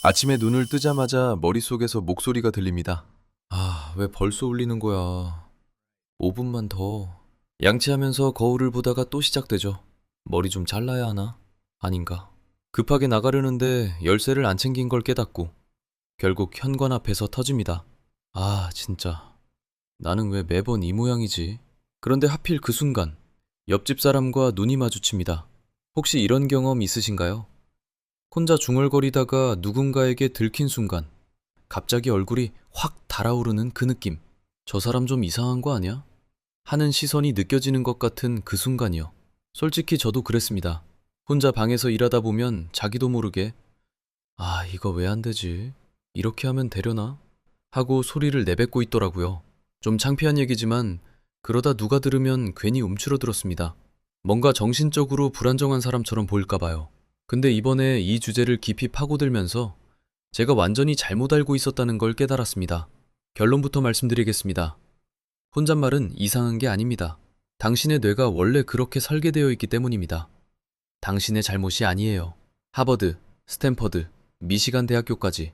아침에 눈을 뜨자마자 머릿속에서 목소리가 들립니다. 아, 왜 벌써 울리는 거야. 5분만 더. 양치하면서 거울을 보다가 또 시작되죠. 머리 좀 잘라야 하나? 아닌가? 급하게 나가려는데 열쇠를 안 챙긴 걸 깨닫고 결국 현관 앞에서 터집니다. 아, 진짜. 나는 왜 매번 이 모양이지? 그런데 하필 그 순간 옆집 사람과 눈이 마주칩니다. 혹시 이런 경험 있으신가요? 혼자 중얼거리다가 누군가에게 들킨 순간 갑자기 얼굴이 확 달아오르는 그 느낌. 저 사람 좀 이상한 거 아니야? 하는 시선이 느껴지는 것 같은 그 순간이요. 솔직히 저도 그랬습니다. 혼자 방에서 일하다 보면 자기도 모르게 아, 이거 왜 안 되지? 이렇게 하면 되려나? 하고 소리를 내뱉고 있더라고요. 좀 창피한 얘기지만 그러다 누가 들으면 괜히 움츠러들었습니다. 뭔가 정신적으로 불안정한 사람처럼 보일까 봐요. 근데 이번에 이 주제를 깊이 파고들면서 제가 완전히 잘못 알고 있었다는 걸 깨달았습니다. 결론부터 말씀드리겠습니다. 혼잣말은 이상한 게 아닙니다. 당신의 뇌가 원래 그렇게 설계되어 있기 때문입니다. 당신의 잘못이 아니에요. 하버드, 스탠퍼드, 미시간 대학교까지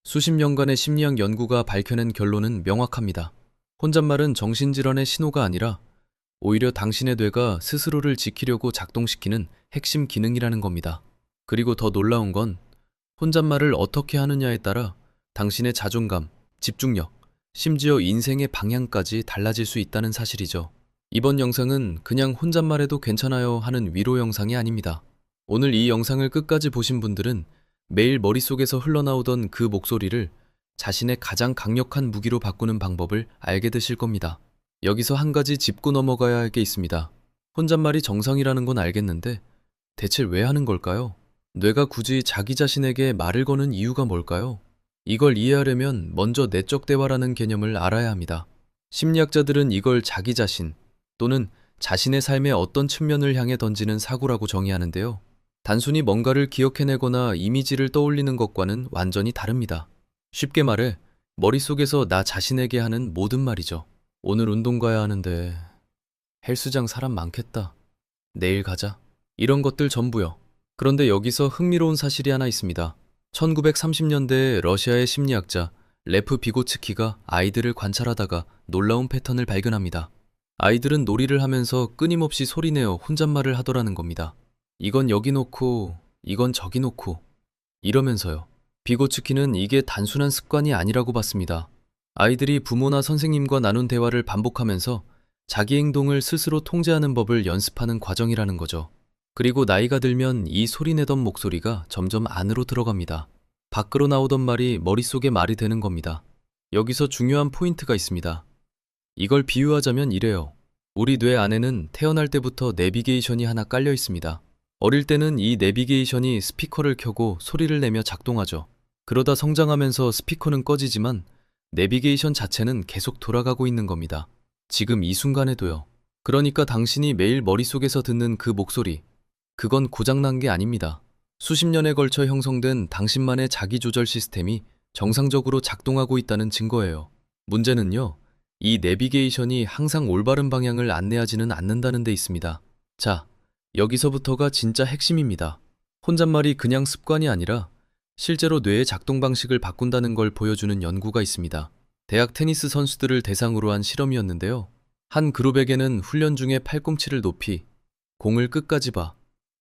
수십 년간의 심리학 연구가 밝혀낸 결론은 명확합니다. 혼잣말은 정신질환의 신호가 아니라 오히려 당신의 뇌가 스스로를 지키려고 작동시키는 핵심 기능이라는 겁니다. 그리고 더 놀라운 건 혼잣말을 어떻게 하느냐에 따라 당신의 자존감, 집중력, 심지어 인생의 방향까지 달라질 수 있다는 사실이죠. 이번 영상은 그냥 혼잣말해도 괜찮아요 하는 위로 영상이 아닙니다. 오늘 이 영상을 끝까지 보신 분들은 매일 머릿속에서 흘러나오던 그 목소리를 자신의 가장 강력한 무기로 바꾸는 방법을 알게 되실 겁니다. 여기서 한 가지 짚고 넘어가야 할 게 있습니다. 혼잣말이 정상이라는 건 알겠는데 대체 왜 하는 걸까요? 뇌가 굳이 자기 자신에게 말을 거는 이유가 뭘까요? 이걸 이해하려면 먼저 내적 대화라는 개념을 알아야 합니다. 심리학자들은 이걸 자기 자신 또는 자신의 삶의 어떤 측면을 향해 던지는 사고라고 정의하는데요. 단순히 뭔가를 기억해내거나 이미지를 떠올리는 것과는 완전히 다릅니다. 쉽게 말해 머릿속에서 나 자신에게 하는 모든 말이죠. 오늘 운동 가야 하는데 헬스장 사람 많겠다. 내일 가자. 이런 것들 전부요. 그런데 여기서 흥미로운 사실이 하나 있습니다. 1930년대에 러시아의 심리학자 레프 비고츠키가 아이들을 관찰하다가 놀라운 패턴을 발견합니다. 아이들은 놀이를 하면서 끊임없이 소리내어 혼잣말을 하더라는 겁니다. 이건 여기 놓고, 이건 저기 놓고, 이러면서요. 비고츠키는 이게 단순한 습관이 아니라고 봤습니다. 아이들이 부모나 선생님과 나눈 대화를 반복하면서 자기 행동을 스스로 통제하는 법을 연습하는 과정이라는 거죠. 그리고 나이가 들면 이 소리내던 목소리가 점점 안으로 들어갑니다. 밖으로 나오던 말이 머릿속에 말이 되는 겁니다. 여기서 중요한 포인트가 있습니다. 이걸 비유하자면 이래요. 우리 뇌 안에는 태어날 때부터 내비게이션이 하나 깔려 있습니다. 어릴 때는 이 내비게이션이 스피커를 켜고 소리를 내며 작동하죠. 그러다 성장하면서 스피커는 꺼지지만 내비게이션 자체는 계속 돌아가고 있는 겁니다. 지금 이 순간에도요. 그러니까 당신이 매일 머릿속에서 듣는 그 목소리, 그건 고장난 게 아닙니다. 수십 년에 걸쳐 형성된 당신만의 자기조절 시스템이 정상적으로 작동하고 있다는 증거예요. 문제는요, 이 내비게이션이 항상 올바른 방향을 안내하지는 않는다는 데 있습니다. 자, 여기서부터가 진짜 핵심입니다. 혼잣말이 그냥 습관이 아니라 실제로 뇌의 작동 방식을 바꾼다는 걸 보여주는 연구가 있습니다. 대학 테니스 선수들을 대상으로 한 실험이었는데요. 한 그룹에게는 훈련 중에 팔꿈치를 높이, 공을 끝까지 봐,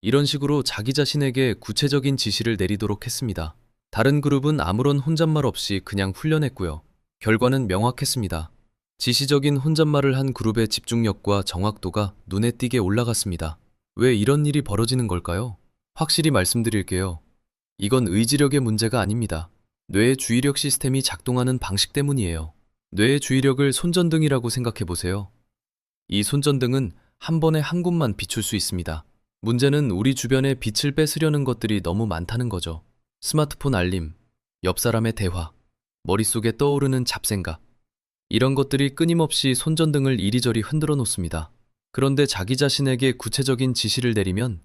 이런 식으로 자기 자신에게 구체적인 지시를 내리도록 했습니다. 다른 그룹은 아무런 혼잣말 없이 그냥 훈련했고요. 결과는 명확했습니다. 지시적인 혼잣말을 한 그룹의 집중력과 정확도가 눈에 띄게 올라갔습니다. 왜 이런 일이 벌어지는 걸까요? 확실히 말씀드릴게요. 이건 의지력의 문제가 아닙니다. 뇌의 주의력 시스템이 작동하는 방식 때문이에요. 뇌의 주의력을 손전등이라고 생각해 보세요. 이 손전등은 한 번에 한 곳만 비출 수 있습니다. 문제는 우리 주변에 빛을 뺏으려는 것들이 너무 많다는 거죠. 스마트폰 알림, 옆 사람의 대화, 머릿속에 떠오르는 잡생각. 이런 것들이 끊임없이 손전등을 이리저리 흔들어 놓습니다. 그런데 자기 자신에게 구체적인 지시를 내리면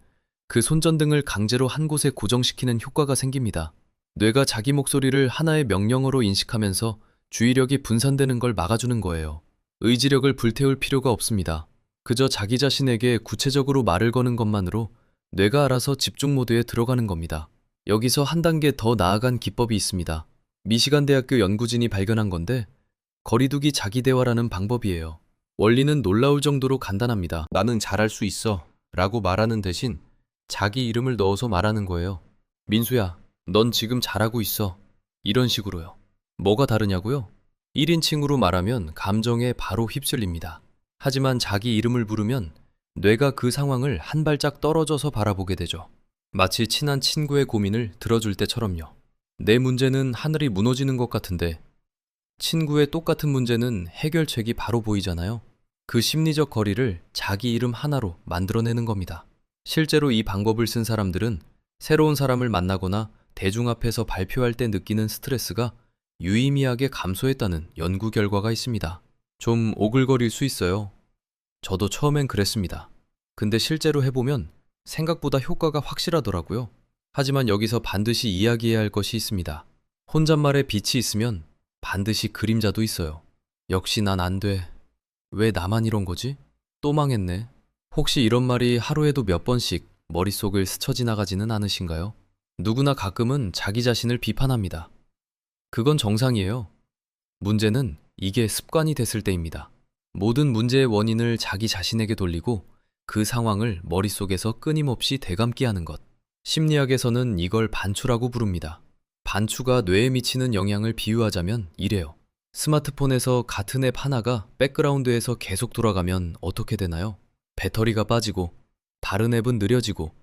그 손전등을 강제로 한 곳에 고정시키는 효과가 생깁니다. 뇌가 자기 목소리를 하나의 명령어로 인식하면서 주의력이 분산되는 걸 막아주는 거예요. 의지력을 불태울 필요가 없습니다. 그저 자기 자신에게 구체적으로 말을 거는 것만으로 뇌가 알아서 집중 모드에 들어가는 겁니다. 여기서 한 단계 더 나아간 기법이 있습니다. 미시간 대학교 연구진이 발견한 건데 거리두기 자기 대화라는 방법이에요. 원리는 놀라울 정도로 간단합니다. 나는 잘할 수 있어 라고 말하는 대신 자기 이름을 넣어서 말하는 거예요. 민수야, 넌 지금 잘하고 있어. 이런 식으로요. 뭐가 다르냐고요? 1인칭으로 말하면 감정에 바로 휩쓸립니다. 하지만 자기 이름을 부르면 뇌가 그 상황을 한 발짝 떨어져서 바라보게 되죠. 마치 친한 친구의 고민을 들어줄 때처럼요. 내 문제는 하늘이 무너지는 것 같은데 친구의 똑같은 문제는 해결책이 바로 보이잖아요. 그 심리적 거리를 자기 이름 하나로 만들어내는 겁니다. 실제로 이 방법을 쓴 사람들은 새로운 사람을 만나거나 대중 앞에서 발표할 때 느끼는 스트레스가 유의미하게 감소했다는 연구 결과가 있습니다. 좀 오글거릴 수 있어요. 저도 처음엔 그랬습니다. 근데 실제로 해보면 생각보다 효과가 확실하더라고요. 하지만 여기서 반드시 이야기해야 할 것이 있습니다. 혼잣말에 빛이 있으면 반드시 그림자도 있어요. 역시 난 안 돼. 왜 나만 이런 거지? 또 망했네. 혹시 이런 말이 하루에도 몇 번씩 머릿속을 스쳐 지나가지는 않으신가요? 누구나 가끔은 자기 자신을 비판합니다. 그건 정상이에요. 문제는 이게 습관이 됐을 때입니다. 모든 문제의 원인을 자기 자신에게 돌리고 그 상황을 머릿속에서 끊임없이 되감게 하는 것. 심리학에서는 이걸 반추라고 부릅니다. 반추가 뇌에 미치는 영향을 비유하자면 이래요. 스마트폰에서 같은 앱 하나가 백그라운드에서 계속 돌아가면 어떻게 되나요? 배터리가 빠지고 다른 앱은 느려지고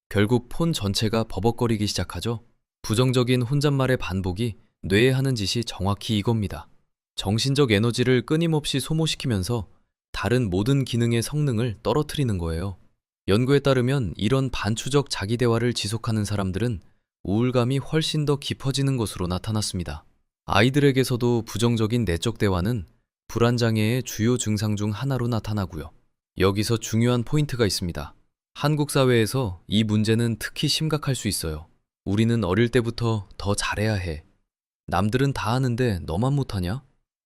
결국 폰 전체가 버벅거리기 시작하죠. 부정적인 혼잣말의 반복이 뇌에 하는 짓이 정확히 이겁니다. 정신적 에너지를 끊임없이 소모시키면서 다른 모든 기능의 성능을 떨어뜨리는 거예요. 연구에 따르면 이런 반추적 자기 대화를 지속하는 사람들은 우울감이 훨씬 더 깊어지는 것으로 나타났습니다. 아이들에게서도 부정적인 내적 대화는 불안장애의 주요 증상 중 하나로 나타나고요. 여기서 중요한 포인트가 있습니다. 한국 사회에서 이 문제는 특히 심각할 수 있어요. 우리는 어릴 때부터 더 잘해야 해. 남들은 다 하는데 너만 못하냐?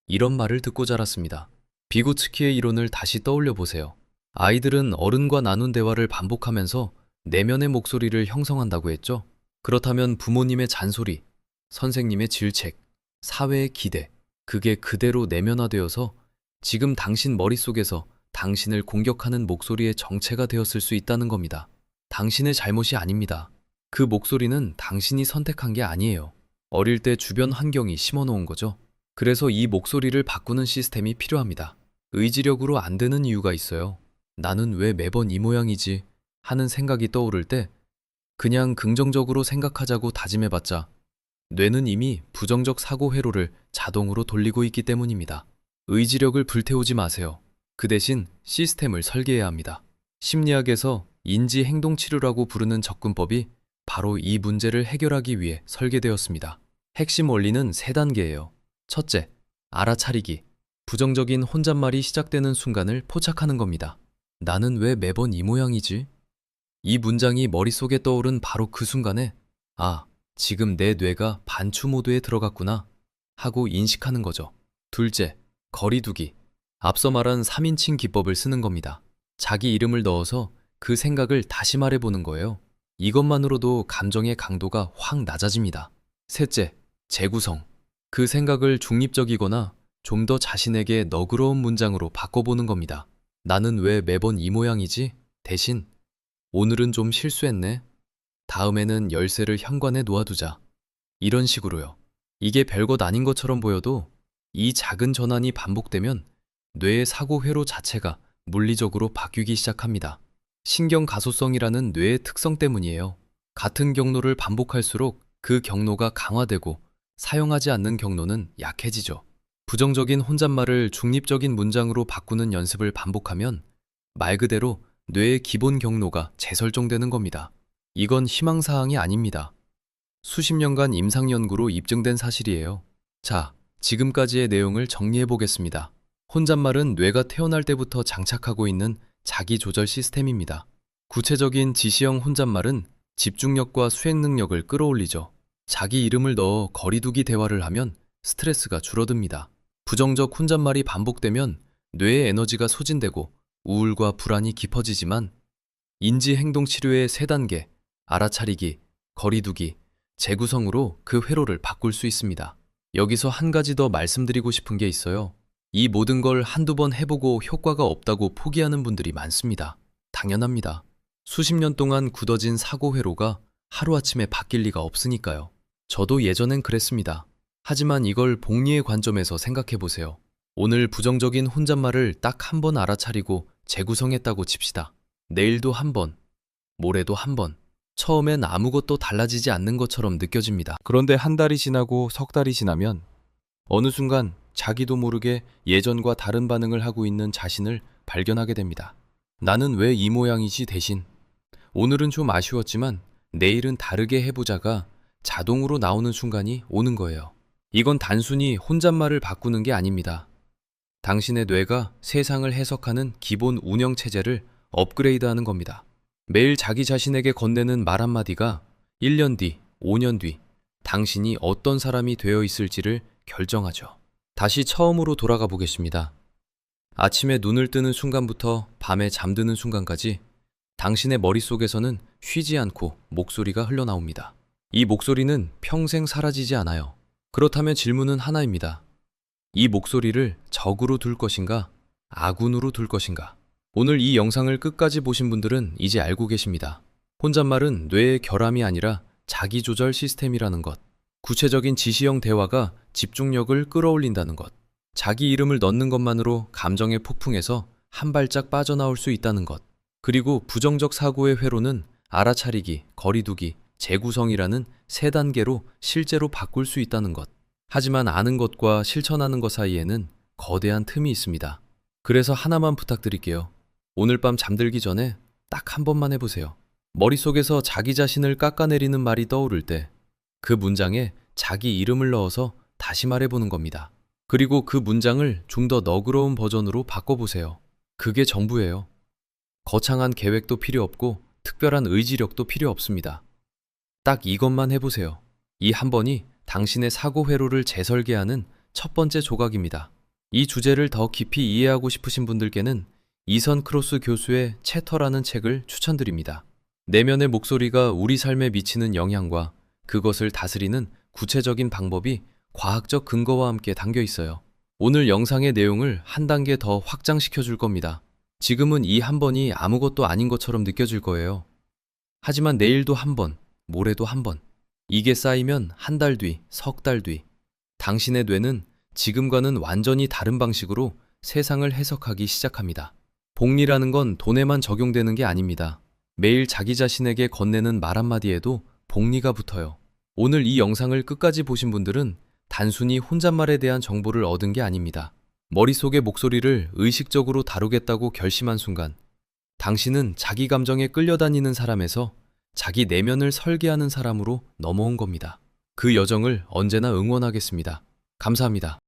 이런 말을 듣고 자랐습니다. 비고츠키의 이론을 다시 떠올려 보세요. 아이들은 어른과 나눈 대화를 반복하면서 내면의 목소리를 형성한다고 했죠. 그렇다면 부모님의 잔소리, 선생님의 질책, 사회의 기대, 그게 그대로 내면화되어서 지금 당신 머릿속에서 당신을 공격하는 목소리의 정체가 되었을 수 있다는 겁니다. 당신의 잘못이 아닙니다. 그 목소리는 당신이 선택한 게 아니에요. 어릴 때 주변 환경이 심어놓은 거죠. 그래서 이 목소리를 바꾸는 시스템이 필요합니다. 의지력으로 안 되는 이유가 있어요. 나는 왜 매번 이 모양이지? 하는 생각이 떠오를 때 그냥 긍정적으로 생각하자고 다짐해봤자 뇌는 이미 부정적 사고 회로를 자동으로 돌리고 있기 때문입니다. 의지력을 불태우지 마세요. 그 대신 시스템을 설계해야 합니다. 심리학에서 인지-행동-치료라고 부르는 접근법이 바로 이 문제를 해결하기 위해 설계되었습니다. 핵심 원리는 3단계예요. 첫째, 알아차리기. 부정적인 혼잣말이 시작되는 순간을 포착하는 겁니다. 나는 왜 매번 이 모양이지? 이 문장이 머릿속에 떠오른 바로 그 순간에 아, 지금 내 뇌가 반추 모드에 들어갔구나 하고 인식하는 거죠. 둘째, 거리두기. 앞서 말한 3인칭 기법을 쓰는 겁니다. 자기 이름을 넣어서 그 생각을 다시 말해보는 거예요. 이것만으로도 감정의 강도가 확 낮아집니다. 셋째, 재구성. 그 생각을 중립적이거나 좀 더 자신에게 너그러운 문장으로 바꿔보는 겁니다. 나는 왜 매번 이 모양이지? 대신 오늘은 좀 실수했네. 다음에는 열쇠를 현관에 놓아두자. 이런 식으로요. 이게 별것 아닌 것처럼 보여도 이 작은 전환이 반복되면 뇌의 사고 회로 자체가 물리적으로 바뀌기 시작합니다. 신경 가소성이라는 뇌의 특성 때문이에요. 같은 경로를 반복할수록 그 경로가 강화되고 사용하지 않는 경로는 약해지죠. 부정적인 혼잣말을 중립적인 문장으로 바꾸는 연습을 반복하면 말 그대로 뇌의 기본 경로가 재설정되는 겁니다. 이건 희망사항이 아닙니다. 수십 년간 임상 연구로 입증된 사실이에요. 자, 지금까지의 내용을 정리해 보겠습니다. 혼잣말은 뇌가 태어날 때부터 장착하고 있는 자기 조절 시스템입니다. 구체적인 지시형 혼잣말은 집중력과 수행 능력을 끌어올리죠. 자기 이름을 넣어 거리두기 대화를 하면 스트레스가 줄어듭니다. 부정적 혼잣말이 반복되면 뇌의 에너지가 소진되고 우울과 불안이 깊어지지만 인지행동치료의 3단계, 알아차리기, 거리두기, 재구성으로 그 회로를 바꿀 수 있습니다. 여기서 한 가지 더 말씀드리고 싶은 게 있어요. 이 모든 걸 한두 번 해보고 효과가 없다고 포기하는 분들이 많습니다. 당연합니다. 수십 년 동안 굳어진 사고 회로가 하루아침에 바뀔 리가 없으니까요. 저도 예전엔 그랬습니다. 하지만 이걸 복리의 관점에서 생각해 보세요. 오늘 부정적인 혼잣말을 딱 한 번 알아차리고 재구성했다고 칩시다. 내일도 한 번, 모레도 한 번. 처음엔 아무것도 달라지지 않는 것처럼 느껴집니다. 그런데 한 달이 지나고 석 달이 지나면 어느 순간 자기도 모르게 예전과 다른 반응을 하고 있는 자신을 발견하게 됩니다. 나는 왜 이 모양이지 대신 오늘은 좀 아쉬웠지만 내일은 다르게 해보자가 자동으로 나오는 순간이 오는 거예요. 이건 단순히 혼잣말을 바꾸는 게 아닙니다. 당신의 뇌가 세상을 해석하는 기본 운영 체제를 업그레이드하는 겁니다. 매일 자기 자신에게 건네는 말 한마디가 1년 뒤, 5년 뒤 당신이 어떤 사람이 되어 있을지를 결정하죠. 다시 처음으로 돌아가 보겠습니다. 아침에 눈을 뜨는 순간부터 밤에 잠드는 순간까지 당신의 머릿속에서는 쉬지 않고 목소리가 흘러나옵니다. 이 목소리는 평생 사라지지 않아요. 그렇다면 질문은 하나입니다. 이 목소리를 적으로 둘 것인가, 아군으로 둘 것인가? 오늘 이 영상을 끝까지 보신 분들은 이제 알고 계십니다. 혼잣말은 뇌의 결함이 아니라 자기조절 시스템이라는 것. 구체적인 지시형 대화가 집중력을 끌어올린다는 것. 자기 이름을 넣는 것만으로 감정의 폭풍에서 한 발짝 빠져나올 수 있다는 것. 그리고 부정적 사고의 회로는 알아차리기, 거리두기, 재구성이라는 세 단계로 실제로 바꿀 수 있다는 것. 하지만 아는 것과 실천하는 것 사이에는 거대한 틈이 있습니다. 그래서 하나만 부탁드릴게요. 오늘 밤 잠들기 전에 딱 한 번만 해보세요. 머릿속에서 자기 자신을 깎아내리는 말이 떠오를 때 그 문장에 자기 이름을 넣어서 다시 말해보는 겁니다. 그리고 그 문장을 좀 더 너그러운 버전으로 바꿔보세요. 그게 전부예요. 거창한 계획도 필요 없고 특별한 의지력도 필요 없습니다. 딱 이것만 해보세요. 이 한 번이 당신의 사고 회로를 재설계하는 첫 번째 조각입니다. 이 주제를 더 깊이 이해하고 싶으신 분들께는 이선 크로스 교수의 채터라는 책을 추천드립니다. 내면의 목소리가 우리 삶에 미치는 영향과 그것을 다스리는 구체적인 방법이 과학적 근거와 함께 담겨 있어요. 오늘 영상의 내용을 한 단계 더 확장시켜 줄 겁니다. 지금은 이 한 번이 아무것도 아닌 것처럼 느껴질 거예요. 하지만 내일도 한 번, 모레도 한 번. 이게 쌓이면 한 달 뒤, 석 달 뒤, 당신의 뇌는 지금과는 완전히 다른 방식으로 세상을 해석하기 시작합니다. 복리라는 건 돈에만 적용되는 게 아닙니다. 매일 자기 자신에게 건네는 말 한마디에도 복리가 붙어요. 오늘 이 영상을 끝까지 보신 분들은 단순히 혼잣말에 대한 정보를 얻은 게 아닙니다. 머릿속의 목소리를 의식적으로 다루겠다고 결심한 순간, 당신은 자기 감정에 끌려다니는 사람에서 자기 내면을 설계하는 사람으로 넘어온 겁니다. 그 여정을 언제나 응원하겠습니다. 감사합니다.